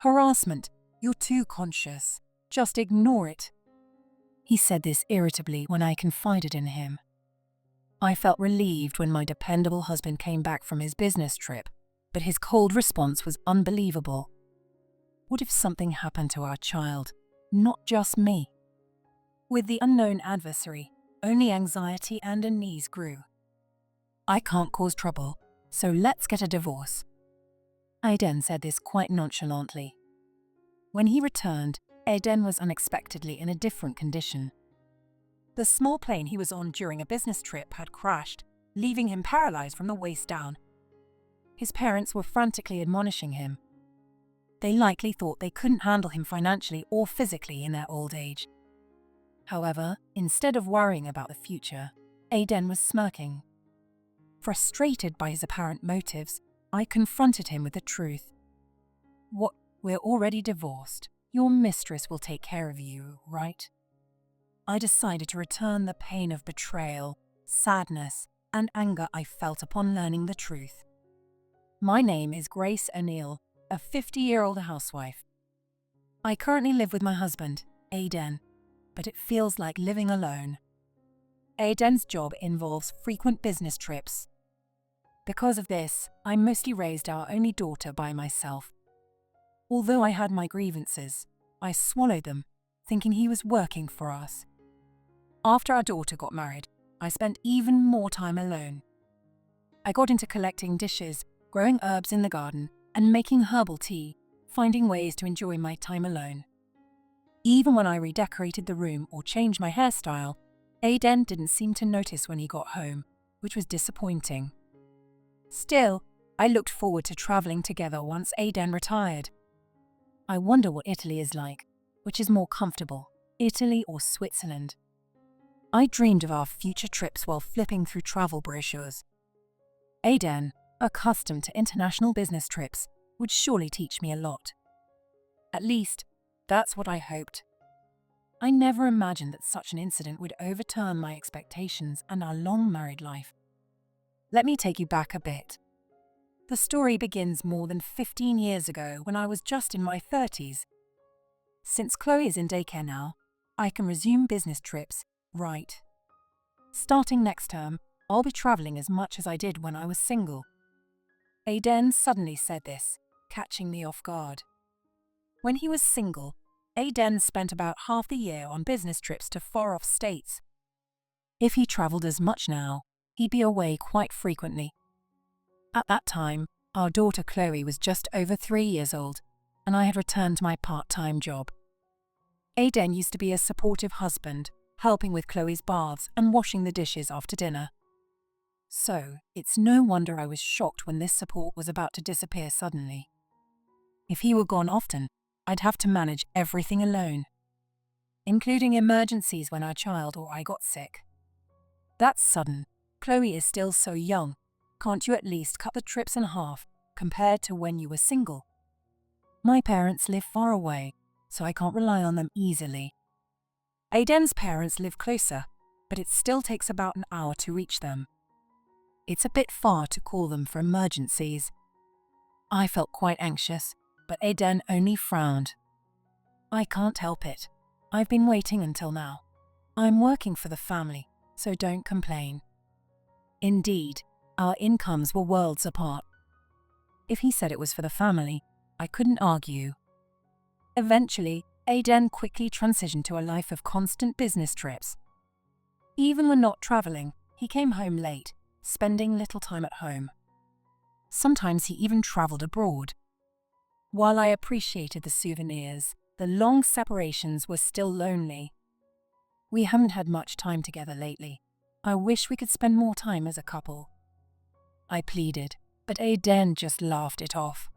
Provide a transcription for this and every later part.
Harassment. You're too conscious. Just ignore it. He said this irritably when I confided in him. I felt relieved when my dependable husband came back from his business trip, but his cold response was unbelievable. What if something happened to our child, not just me? With the unknown adversary, only anxiety and unease grew. I can't cause trouble, so let's get a divorce. Aiden said this quite nonchalantly. When he returned, Aiden was unexpectedly in a different condition. The small plane he was on during a business trip had crashed, leaving him paralyzed from the waist down. His parents were frantically admonishing him. They likely thought they couldn't handle him financially or physically in their old age. However, instead of worrying about the future, Aiden was smirking. Frustrated by his apparent motives, I confronted him with the truth. What? We're already divorced. Your mistress will take care of you, right? I decided to return the pain of betrayal, sadness, and anger I felt upon learning the truth. My name is Grace O'Neill, a 50-year-old housewife. I currently live with my husband, Aiden, but it feels like living alone. Aiden's job involves frequent business trips. Because of this, I mostly raised our only daughter by myself. Although I had my grievances, I swallowed them, thinking he was working for us. After our daughter got married, I spent even more time alone. I got into collecting dishes, growing herbs in the garden, and making herbal tea, finding ways to enjoy my time alone. Even when I redecorated the room or changed my hairstyle, Aiden didn't seem to notice when he got home, which was disappointing. Still, I looked forward to traveling together once Aiden retired. I wonder what Italy is like, which is more comfortable, Italy or Switzerland. I dreamed of our future trips while flipping through travel brochures. Aiden, accustomed to international business trips, would surely teach me a lot. At least, that's what I hoped. I never imagined that such an incident would overturn my expectations and our long married life. Let me take you back a bit. The story begins more than 15 years ago when I was just in my 30s. Since Chloe is in daycare now, I can resume business trips, right? Starting next term, I'll be traveling as much as I did when I was single. Aiden suddenly said this, catching me off guard. When he was single, Aiden spent about half the year on business trips to far-off states. If he traveled as much now, he'd be away quite frequently. At that time, our daughter Chloe was just over 3 years old, and I had returned to my part-time job. Aiden used to be a supportive husband, helping with Chloe's baths and washing the dishes after dinner. So, it's no wonder I was shocked when this support was about to disappear suddenly. If he were gone often, I'd have to manage everything alone, including emergencies when our child or I got sick. That's sudden. Chloe is still so young. Can't you at least cut the trips in half compared to when you were single? My parents live far away, so I can't rely on them easily. Aiden's parents live closer, but it still takes about an hour to reach them. It's a bit far to call them for emergencies. I felt quite anxious, but Aiden only frowned. I can't help it. I've been waiting until now. I'm working for the family, so don't complain. Indeed, our incomes were worlds apart. If he said it was for the family, I couldn't argue. Eventually, Aiden quickly transitioned to a life of constant business trips. Even when not traveling, he came home late, spending little time at home. Sometimes he even traveled abroad. While I appreciated the souvenirs, the long separations were still lonely. We haven't had much time together lately. I wish we could spend more time as a couple. I pleaded, but Aiden just laughed it off.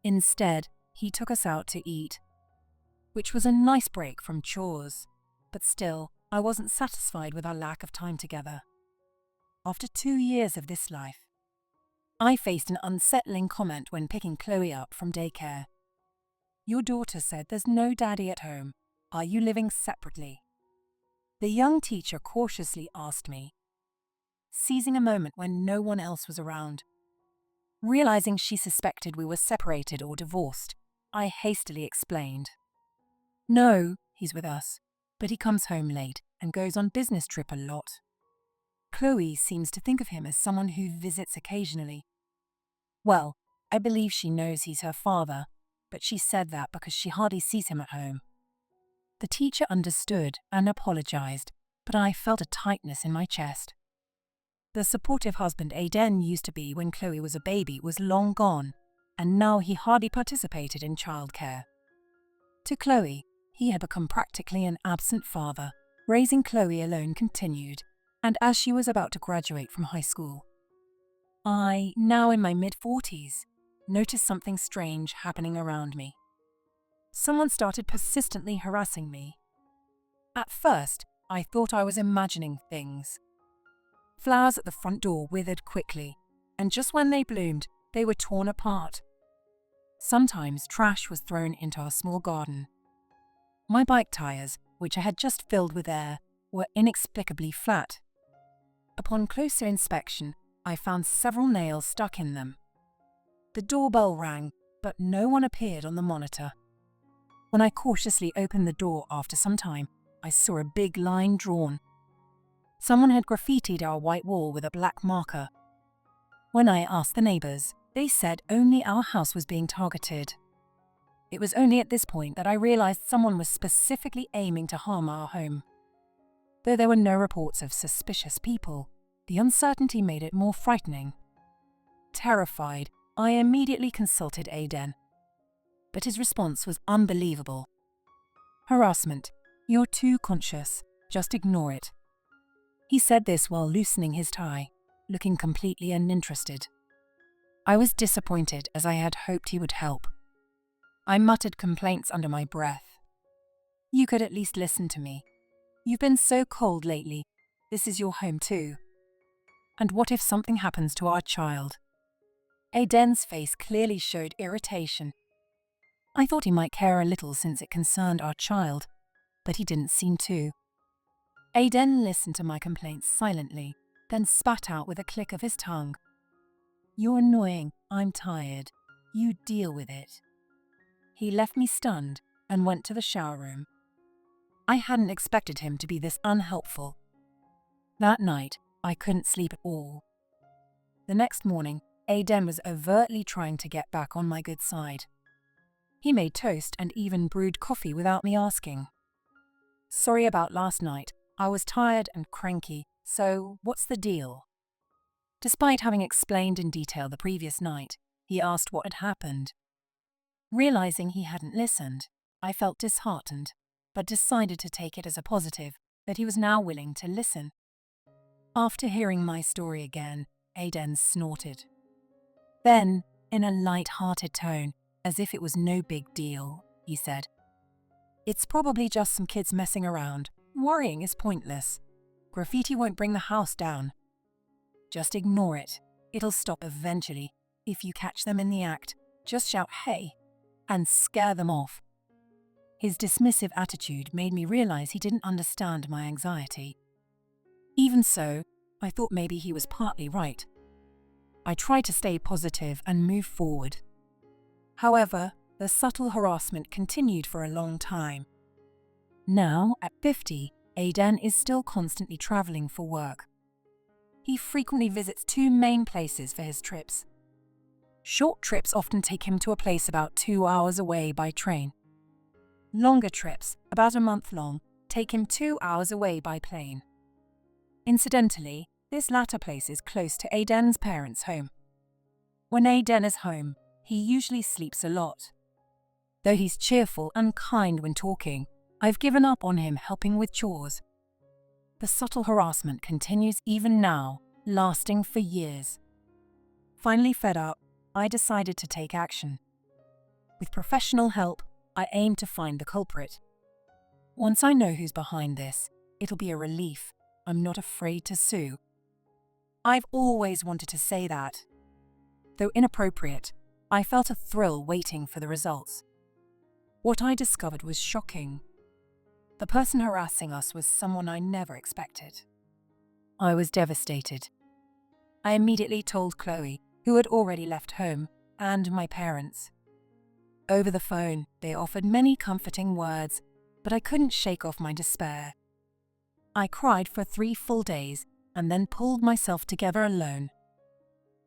Instead, he took us out to eat, which was a nice break from chores, but still, I wasn't satisfied with our lack of time together. After 2 years of this life, I faced an unsettling comment when picking Chloe up from daycare. Your daughter said there's no daddy at home. Are you living separately? The young teacher cautiously asked me, seizing a moment when no one else was around. Realizing she suspected we were separated or divorced, I hastily explained. No, he's with us, but he comes home late and goes on business trip a lot. Chloe seems to think of him as someone who visits occasionally. Well, I believe she knows he's her father, but she said that because she hardly sees him at home. The teacher understood and apologized, but I felt a tightness in my chest. The supportive husband Aiden used to be when Chloe was a baby was long gone, and now he hardly participated in childcare. To Chloe, he had become practically an absent father. Raising Chloe alone continued, and as she was about to graduate from high school, I, now in my mid-40s, noticed something strange happening around me. Someone started persistently harassing me. At first, I thought I was imagining things. Flowers at the front door withered quickly, and just when they bloomed, they were torn apart. Sometimes trash was thrown into our small garden. My bike tires, which I had just filled with air, were inexplicably flat. Upon closer inspection, I found several nails stuck in them. The doorbell rang, but no one appeared on the monitor. When I cautiously opened the door after some time, I saw a big line drawn. Someone had graffitied our white wall with a black marker. When I asked the neighbors, they said only our house was being targeted. It was only at this point that I realized someone was specifically aiming to harm our home. Though there were no reports of suspicious people, the uncertainty made it more frightening. Terrified, I immediately consulted Aiden. But his response was unbelievable. Harassment. You're too conscious. Just ignore it. He said this while loosening his tie, looking completely uninterested. I was disappointed as I had hoped he would help. I muttered complaints under my breath. You could at least listen to me. You've been so cold lately. This is your home too. And what if something happens to our child? Aiden's face clearly showed irritation. I thought he might care a little since it concerned our child, but he didn't seem to. Aiden listened to my complaints silently, then spat out with a click of his tongue. You're annoying. I'm tired. You deal with it. He left me stunned and went to the shower room. I hadn't expected him to be this unhelpful. That night, I couldn't sleep at all. The next morning, Aiden was overtly trying to get back on my good side. He made toast and even brewed coffee without me asking. Sorry about last night. I was tired and cranky, so what's the deal? Despite having explained in detail the previous night, he asked what had happened. Realizing he hadn't listened, I felt disheartened, but decided to take it as a positive that he was now willing to listen. After hearing my story again, Aiden snorted. Then, in a light-hearted tone, as if it was no big deal, he said, It's probably just some kids messing around. Worrying is pointless. Graffiti won't bring the house down. Just ignore it. It'll stop eventually. If you catch them in the act, just shout, hey, and scare them off. His dismissive attitude made me realize he didn't understand my anxiety. Even so, I thought maybe he was partly right. I tried to stay positive and move forward. However, the subtle harassment continued for a long time. Now, at 50, Aiden is still constantly traveling for work. He frequently visits two main places for his trips. Short trips often take him to a place about 2 hours away by train. Longer trips, about a month long, take him 2 hours away by plane. Incidentally, this latter place is close to Aiden's parents' home. When Aiden is home, he usually sleeps a lot. Though he's cheerful and kind when talking, I've given up on him helping with chores. The subtle harassment continues even now, lasting for years. Finally fed up, I decided to take action. With professional help, I aim to find the culprit. Once I know who's behind this, it'll be a relief. I'm not afraid to sue. I've always wanted to say that. Though inappropriate, I felt a thrill waiting for the results. What I discovered was shocking. The person harassing us was someone I never expected. I was devastated. I immediately told Chloe, who had already left home, and my parents. Over the phone, they offered many comforting words, but I couldn't shake off my despair. I cried for 3 full days and then pulled myself together alone.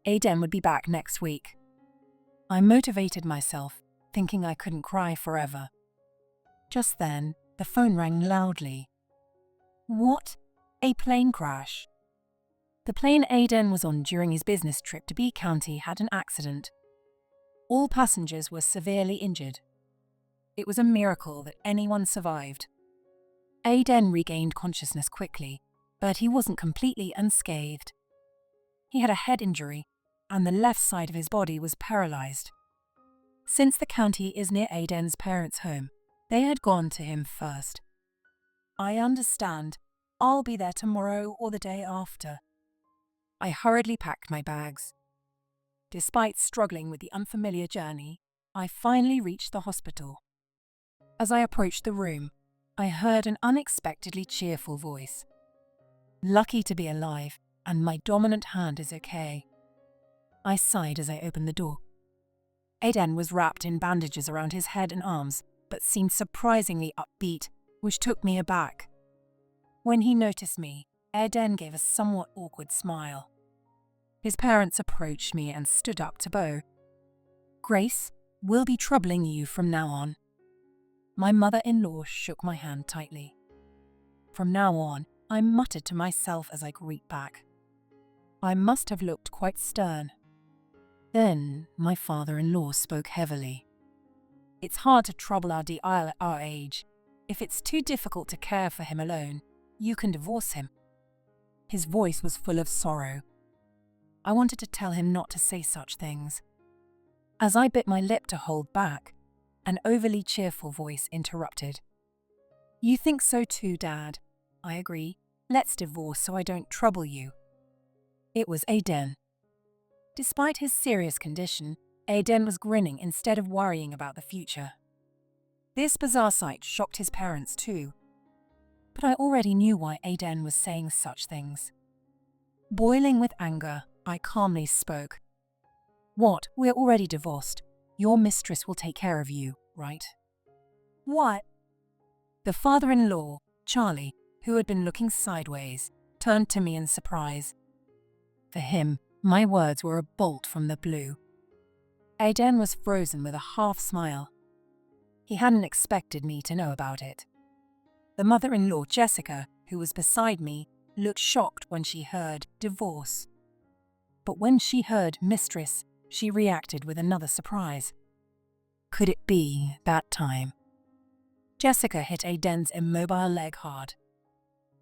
Aiden would be back next week. I motivated myself, thinking I couldn't cry forever. Just then, the phone rang loudly. What? A plane crash. The plane Aiden was on during his business trip to B County had an accident. All passengers were severely injured. It was a miracle that anyone survived. Aiden regained consciousness quickly, but he wasn't completely unscathed. He had a head injury, and the left side of his body was paralyzed. Since the county is near Aiden's parents' home, they had gone to him first. I understand. I'll be there tomorrow or the day after. I hurriedly packed my bags. Despite struggling with the unfamiliar journey, I finally reached the hospital. As I approached the room, I heard an unexpectedly cheerful voice. Lucky to be alive, and my dominant hand is okay. I sighed as I opened the door. Aiden was wrapped in bandages around his head and arms, but seemed surprisingly upbeat, which took me aback. When he noticed me, Aiden gave a somewhat awkward smile. His parents approached me and stood up to bow. Grace, we'll be troubling you from now on. My mother-in-law shook my hand tightly. From now on, I muttered to myself as I greet back. I must have looked quite stern. Then my father-in-law spoke heavily. It's hard to trouble our DI at our age. If it's too difficult to care for him alone, you can divorce him. His voice was full of sorrow. I wanted to tell him not to say such things. As I bit my lip to hold back, an overly cheerful voice interrupted. You think so too, Dad. I agree. Let's divorce so I don't trouble you. It was Aiden. Despite his serious condition, Aiden was grinning instead of worrying about the future. This bizarre sight shocked his parents too. But I already knew why Aiden was saying such things. Boiling with anger, I calmly spoke. What? We're already divorced. Your mistress will take care of you, right? What? The father-in-law, Charlie, who had been looking sideways, turned to me in surprise. For him, my words were a bolt from the blue. Aiden was frozen with a half smile. He hadn't expected me to know about it. The mother-in-law, Jessica, who was beside me, looked shocked when she heard divorce. But when she heard mistress, she reacted with another surprise. Could it be that time? Jessica hit Aiden's immobile leg hard.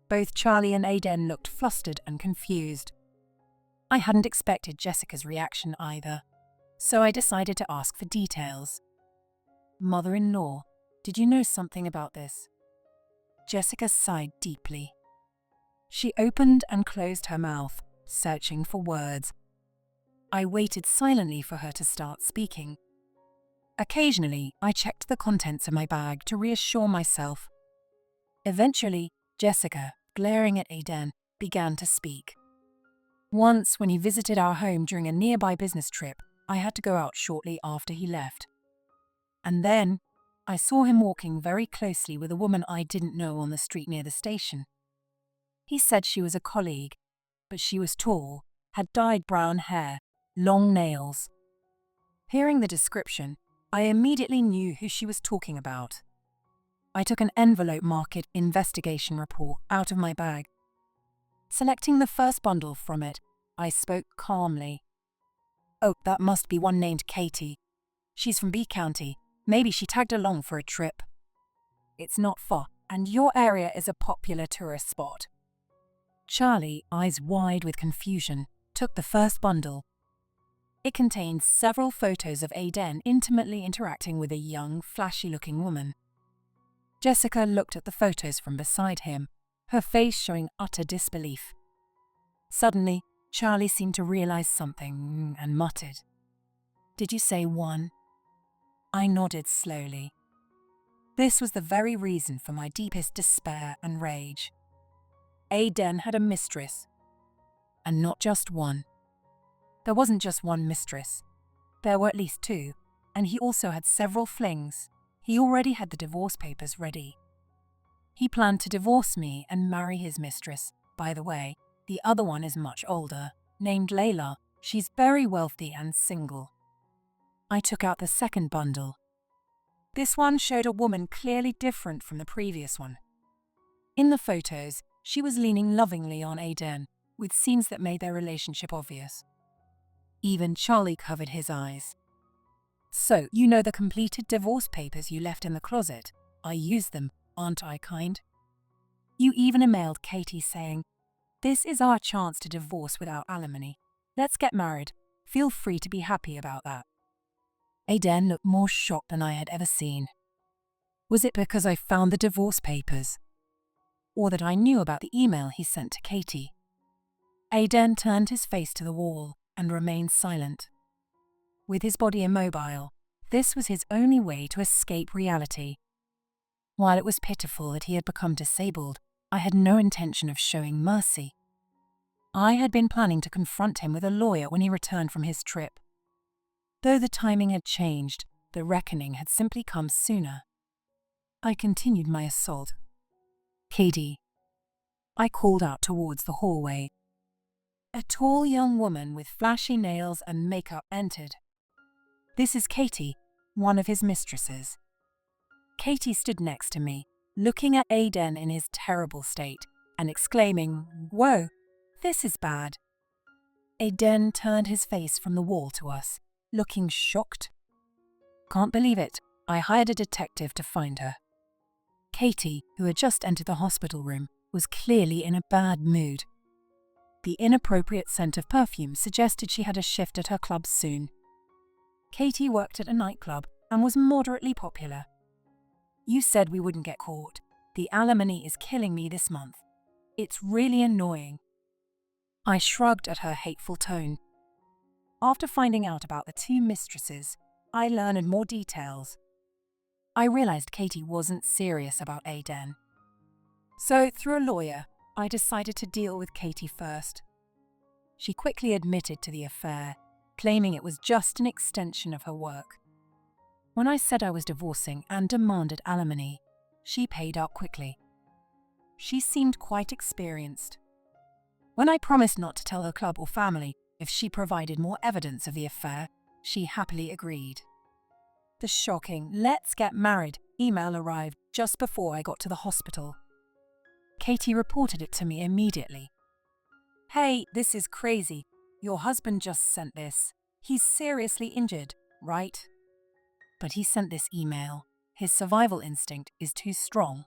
Both Charlie and Aiden looked flustered and confused. I hadn't expected Jessica's reaction either, so I decided to ask for details. Mother-in-law, did you know something about this? Jessica sighed deeply. She opened and closed her mouth, searching for words. I waited silently for her to start speaking. Occasionally, I checked the contents of my bag to reassure myself. Eventually, Jessica, glaring at Aiden, began to speak. Once, when he visited our home during a nearby business trip, I had to go out shortly after he left. And then, I saw him walking very closely with a woman I didn't know on the street near the station. He said she was a colleague, but she was tall, had dyed brown hair, long nails. Hearing the description, I immediately knew who she was talking about. I took an envelope marked investigation report out of my bag. Selecting the first bundle from it, I spoke calmly. Oh, that must be one named Katie. She's from B County. Maybe she tagged along for a trip. It's not far, and your area is a popular tourist spot. Charlie, eyes wide with confusion, took the first bundle. It contained several photos of Aiden intimately interacting with a young, flashy-looking woman. Jessica looked at the photos from beside him, her face showing utter disbelief. Suddenly, Charlie seemed to realize something and muttered, "Did you say one?" I nodded slowly. This was the very reason for my deepest despair and rage. Aiden had a mistress, and not just one. There wasn't just one mistress. There were at least two, and he also had several flings. He already had the divorce papers ready. He planned to divorce me and marry his mistress. By the way, the other one is much older, named Layla. She's very wealthy and single. I took out the second bundle. This one showed a woman clearly different from the previous one. In the photos, she was leaning lovingly on Aiden, with scenes that made their relationship obvious. Even Charlie covered his eyes. So, you know the completed divorce papers you left in the closet? I used them, aren't I kind? You even emailed Katie saying, "This is our chance to divorce without alimony. Let's get married. Feel free to be happy about that." Aiden looked more shocked than I had ever seen. Was it because I found the divorce papers? Or that I knew about the email he sent to Katie? Aiden turned his face to the wall and remained silent. With his body immobile, this was his only way to escape reality. While it was pitiful that he had become disabled, I had no intention of showing mercy. I had been planning to confront him with a lawyer when he returned from his trip. Though the timing had changed, the reckoning had simply come sooner. I continued my assault. "Katie." I called out towards the hallway. A tall young woman with flashy nails and makeup entered. "This is Katie, one of his mistresses." Katie stood next to me, looking at Aiden in his terrible state and exclaiming, "Whoa, this is bad." Aiden turned his face from the wall to us, looking shocked. "Can't believe it. I hired a detective to find her." Katie, who had just entered the hospital room, was clearly in a bad mood. The inappropriate scent of perfume suggested she had a shift at her club soon. Katie worked at a nightclub and was moderately popular. "You said we wouldn't get caught. The alimony is killing me this month. It's really annoying." I shrugged at her hateful tone. After finding out about the two mistresses, I learned more details. I realized Katie wasn't serious about Aiden. So, through a lawyer, I decided to deal with Katie first. She quickly admitted to the affair, claiming it was just an extension of her work. When I said I was divorcing and demanded alimony, she paid out quickly. She seemed quite experienced. When I promised not to tell her club or family if she provided more evidence of the affair, she happily agreed. The shocking "let's get married" email arrived just before I got to the hospital. Katie reported it to me immediately. "Hey, this is crazy. Your husband just sent this. He's seriously injured, right? But he sent this email. His survival instinct is too strong."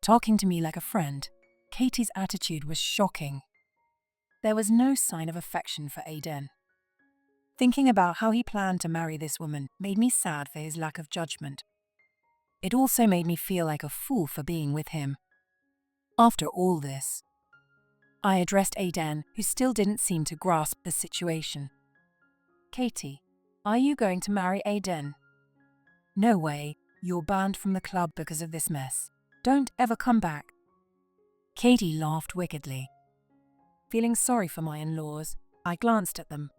Talking to me like a friend, Katie's attitude was shocking. There was no sign of affection for Aiden. Thinking about how he planned to marry this woman made me sad for his lack of judgment. It also made me feel like a fool for being with him. After all this, I addressed Aiden, who still didn't seem to grasp the situation. "Katie, are you going to marry Aiden?" "No way. You're banned from the club because of this mess. Don't ever come back." Katie laughed wickedly. Feeling sorry for my in-laws, I glanced at them.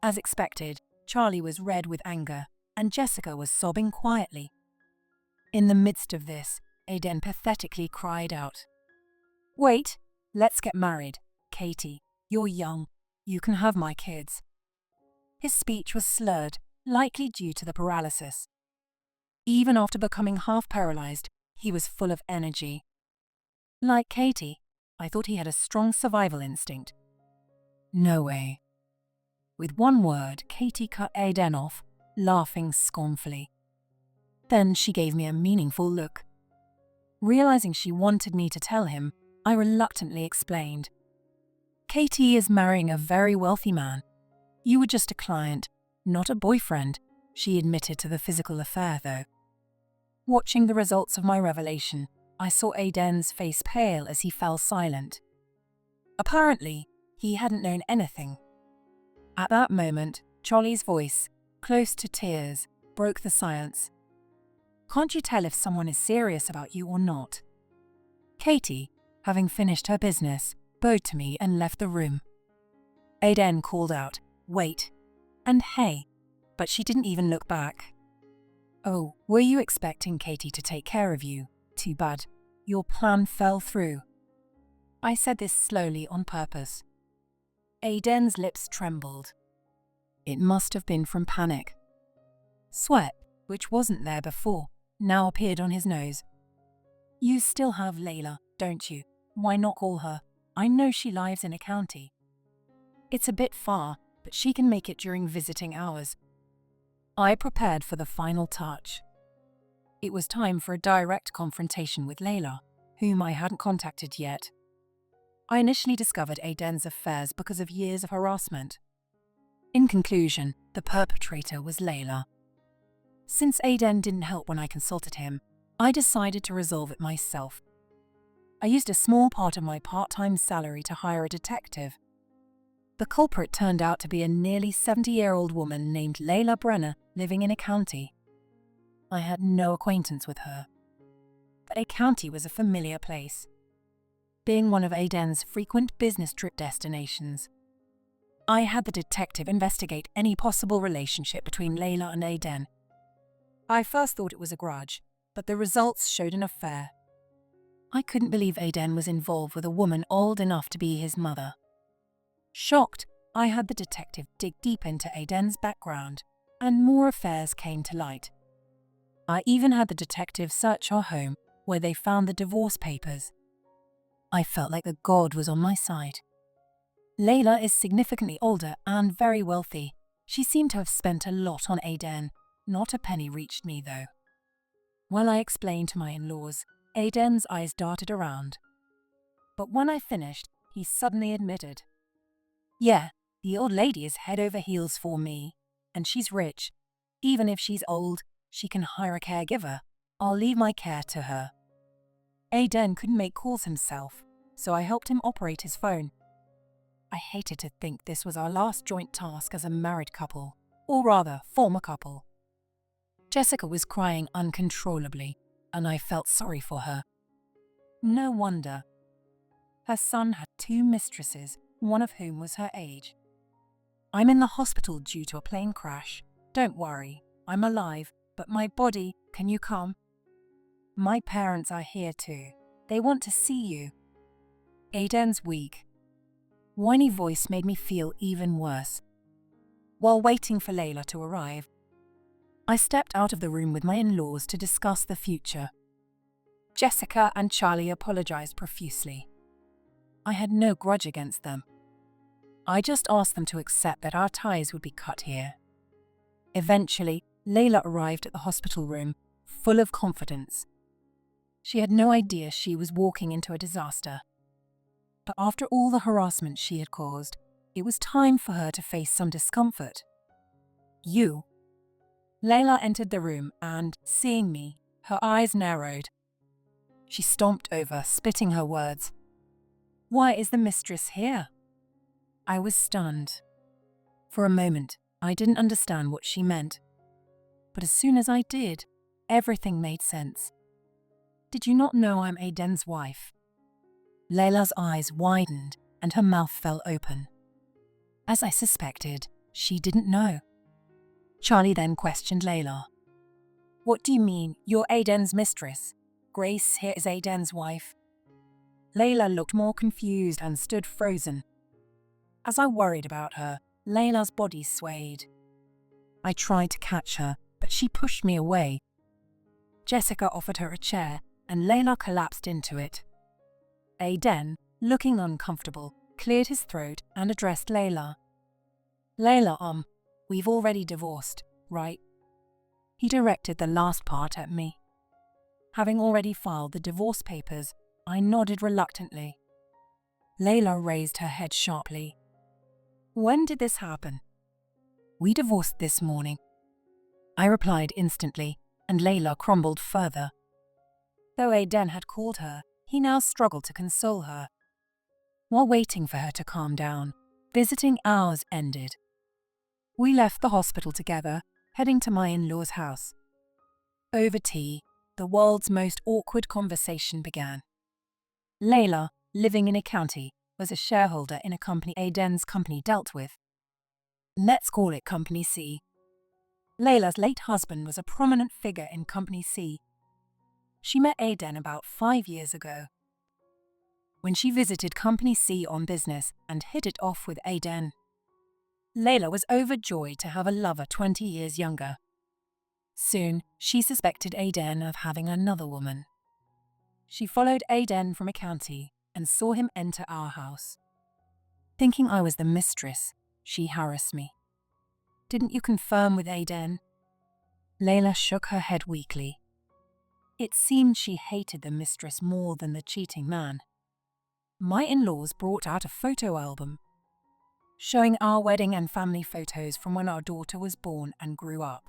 As expected, Charlie was red with anger, and Jessica was sobbing quietly. In the midst of this, Aiden pathetically cried out, "Wait, let's get married. Katie, you're young. You can have my kids." His speech was slurred, likely due to the paralysis. Even after becoming half paralyzed, he was full of energy. Like Katie, I thought he had a strong survival instinct. No way. With one word, Katie cut Aiden off, laughing scornfully. Then she gave me a meaningful look. Realizing she wanted me to tell him, I reluctantly explained. "Katie is marrying a very wealthy man. You were just a client, not a boyfriend," she admitted to the physical affair, though. Watching the results of my revelation, I saw Aiden's face pale as he fell silent. Apparently, he hadn't known anything. At that moment, Charlie's voice, close to tears, broke the silence. "Can't you tell if someone is serious about you or not?" Katie, having finished her business, bowed to me and left the room. Aiden called out, "Wait," and "Hey." but she didn't even look back. "Oh, were you expecting Katie to take care of you? Too bad. Your plan fell through." I said this slowly on purpose. Aiden's lips trembled. It must have been from panic. Sweat, which wasn't there before, now appeared on his nose. "You still have Layla, don't you? Why not call her? I know she lives in a county. It's a bit far, but she can make it during visiting hours." I prepared for the final touch. It was time for a direct confrontation with Layla, whom I hadn't contacted yet. I initially discovered Aiden's affairs because of years of harassment. In conclusion, the perpetrator was Layla. Since Aiden didn't help when I consulted him, I decided to resolve it myself. I used a small part of my part-time salary to hire a detective. The culprit turned out to be a nearly 70-year-old woman named Layla Brenner living in a county. I had no acquaintance with her, but a county was a familiar place, being one of Aiden's frequent business trip destinations. I had the detective investigate any possible relationship between Layla and Aiden. I first thought it was a grudge, but the results showed an affair. I couldn't believe Aiden was involved with a woman old enough to be his mother. Shocked, I had the detective dig deep into Aiden's background, and more affairs came to light. I even had the detective search our home, where they found the divorce papers. I felt like the god was on my side. Layla is significantly older and very wealthy. She seemed to have spent a lot on Aiden. Not a penny reached me, though. While I explained to my in-laws, Aiden's eyes darted around. But when I finished, he suddenly admitted, "Yeah, the old lady is head over heels for me, and she's rich. Even if she's old, she can hire a caregiver. I'll leave my care to her." Aiden couldn't make calls himself, so I helped him operate his phone. I hated to think this was our last joint task as a married couple, or rather, former couple. Jessica was crying uncontrollably, and I felt sorry for her. No wonder. Her son had 2 mistresses, one of whom was her age. "I'm in the hospital due to a plane crash. Don't worry, I'm alive, but my body, can you come? My parents are here too. They want to see you." Aiden's weak, whiny voice made me feel even worse. While waiting for Layla to arrive, I stepped out of the room with my in-laws to discuss the future. Jessica and Charlie apologized profusely. I had no grudge against them. I just asked them to accept that our ties would be cut here. Eventually, Layla arrived at the hospital room, full of confidence. She had no idea she was walking into a disaster. But after all the harassment she had caused, it was time for her to face some discomfort. "You." Layla entered the room and, seeing me, her eyes narrowed. She stomped over, spitting her words. "Why is the mistress here?" I was stunned. For a moment, I didn't understand what she meant. But as soon as I did, everything made sense. "Did you not know I'm Aiden's wife?" Layla's eyes widened and her mouth fell open. As I suspected, she didn't know. Charlie then questioned Layla. "What do you mean, you're Aiden's mistress? Grace here is Aiden's wife." Layla looked more confused and stood frozen. As I worried about her, Layla's body swayed. I tried to catch her, but she pushed me away. Jessica offered her a chair, and Layla collapsed into it. Aiden, looking uncomfortable, cleared his throat and addressed Layla. "Layla, we've already divorced, right?" He directed the last part at me. Having already filed the divorce papers, I nodded reluctantly. Layla raised her head sharply. "When did this happen?" "We divorced this morning." I replied instantly, and Layla crumbled further. Though Aiden had called her, he now struggled to console her. While waiting for her to calm down, visiting hours ended. We left the hospital together, heading to my in-laws' house. Over tea, the world's most awkward conversation began. Layla, living in a county, was a shareholder in a company Aiden's company dealt with. Let's call it Company C. Layla's late husband was a prominent figure in Company C. She met Aiden about 5 years ago, when she visited Company C on business and hit it off with Aiden. Layla was overjoyed to have a lover 20 years younger. Soon, she suspected Aiden of having another woman. She followed Aiden from a county and saw him enter our house. Thinking I was the mistress, she harassed me. "Didn't you confirm with Aiden?" Layla shook her head weakly. It seemed she hated the mistress more than the cheating man. My in-laws brought out a photo album, showing our wedding and family photos from when our daughter was born and grew up.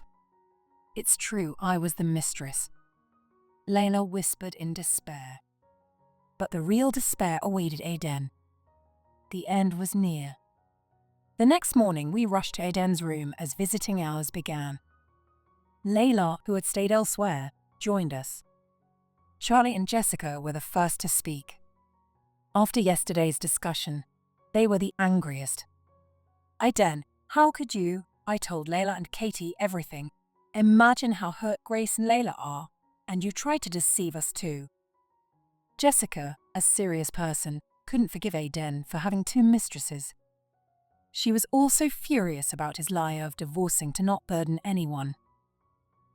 "It's true, I was the mistress," Layla whispered in despair. But the real despair awaited Aiden. The end was near. The next morning, we rushed to Aiden's room as visiting hours began. Layla, who had stayed elsewhere, joined us. Charlie and Jessica were the first to speak. After yesterday's discussion, they were the angriest. "Aiden, how could you?" I told Layla and Katie everything. "Imagine how hurt Grace and Layla are, and you tried to deceive us too." Jessica, a serious person, couldn't forgive Aiden for having 2 mistresses. She was also furious about his lie of divorcing to not burden anyone.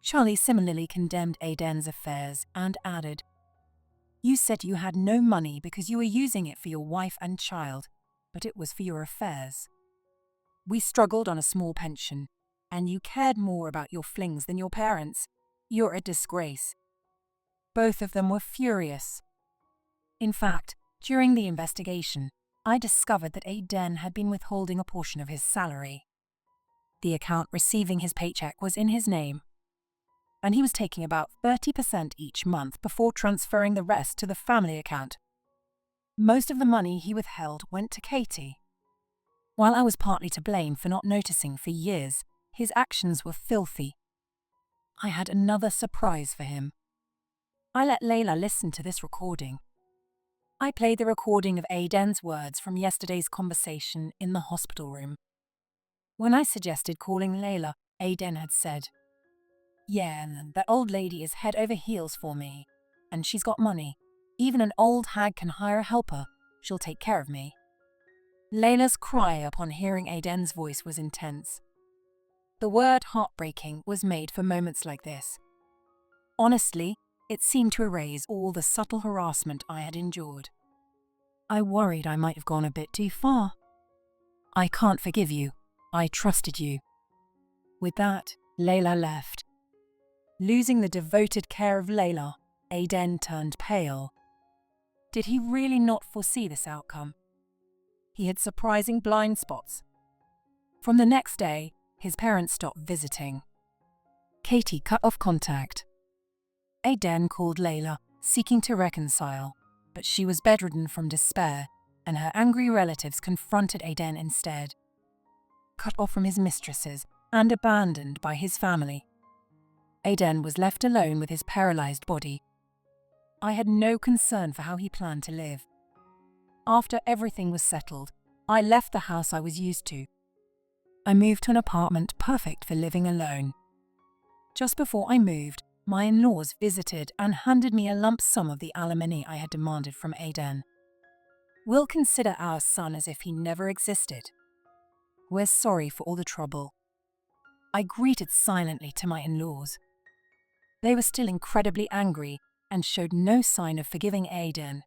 Charlie similarly condemned Aiden's affairs and added, "You said you had no money because you were using it for your wife and child, but it was for your affairs. We struggled on a small pension, and you cared more about your flings than your parents. You're a disgrace." Both of them were furious. In fact, during the investigation, I discovered that Aiden had been withholding a portion of his salary. The account receiving his paycheck was in his name, and he was taking about 30% each month before transferring the rest to the family account. Most of the money he withheld went to Katie. While I was partly to blame for not noticing for years, his actions were filthy. I had another surprise for him. I let Layla listen to this recording. I played the recording of Aiden's words from yesterday's conversation in the hospital room. When I suggested calling Layla, Aiden had said, "Yeah, that old lady is head over heels for me, and she's got money. Even an old hag can hire a helper. She'll take care of me." Layla's cry upon hearing Aiden's voice was intense. The word heartbreaking was made for moments like this. Honestly, it seemed to erase all the subtle harassment I had endured. I worried I might have gone a bit too far. "I can't forgive you. I trusted you." With that, Layla left. Losing the devoted care of Layla, Aiden turned pale. Did he really not foresee this outcome? He had surprising blind spots. From the next day, his parents stopped visiting. Katie cut off contact. Aiden called Layla, seeking to reconcile, but she was bedridden from despair, and her angry relatives confronted Aiden instead. Cut off from his mistresses and abandoned by his family, Aiden was left alone with his paralyzed body. I had no concern for how he planned to live. After everything was settled, I left the house I was used to. I moved to an apartment perfect for living alone. Just before I moved, my in-laws visited and handed me a lump sum of the alimony I had demanded from Aiden. "We'll consider our son as if he never existed. We're sorry for all the trouble." I greeted silently to my in-laws. They were still incredibly angry and showed no sign of forgiving Aiden.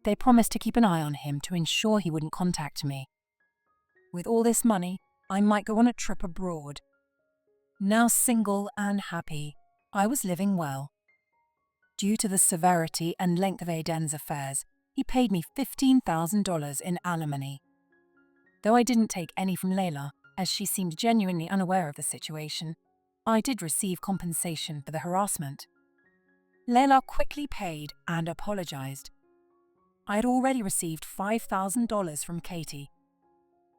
They promised to keep an eye on him to ensure he wouldn't contact me. With all this money, I might go on a trip abroad. Now single and happy, I was living well. Due to the severity and length of Aiden's affairs, he paid me $15,000 in alimony. Though I didn't take any from Layla, as she seemed genuinely unaware of the situation, I did receive compensation for the harassment. Layla quickly paid and apologized. I had already received $5,000 from Katie.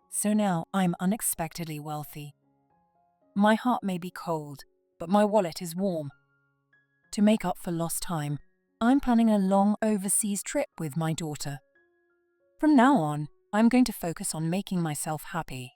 So now I'm unexpectedly wealthy. My heart may be cold, but my wallet is warm. To make up for lost time, I'm planning a long overseas trip with my daughter. From now on, I'm going to focus on making myself happy.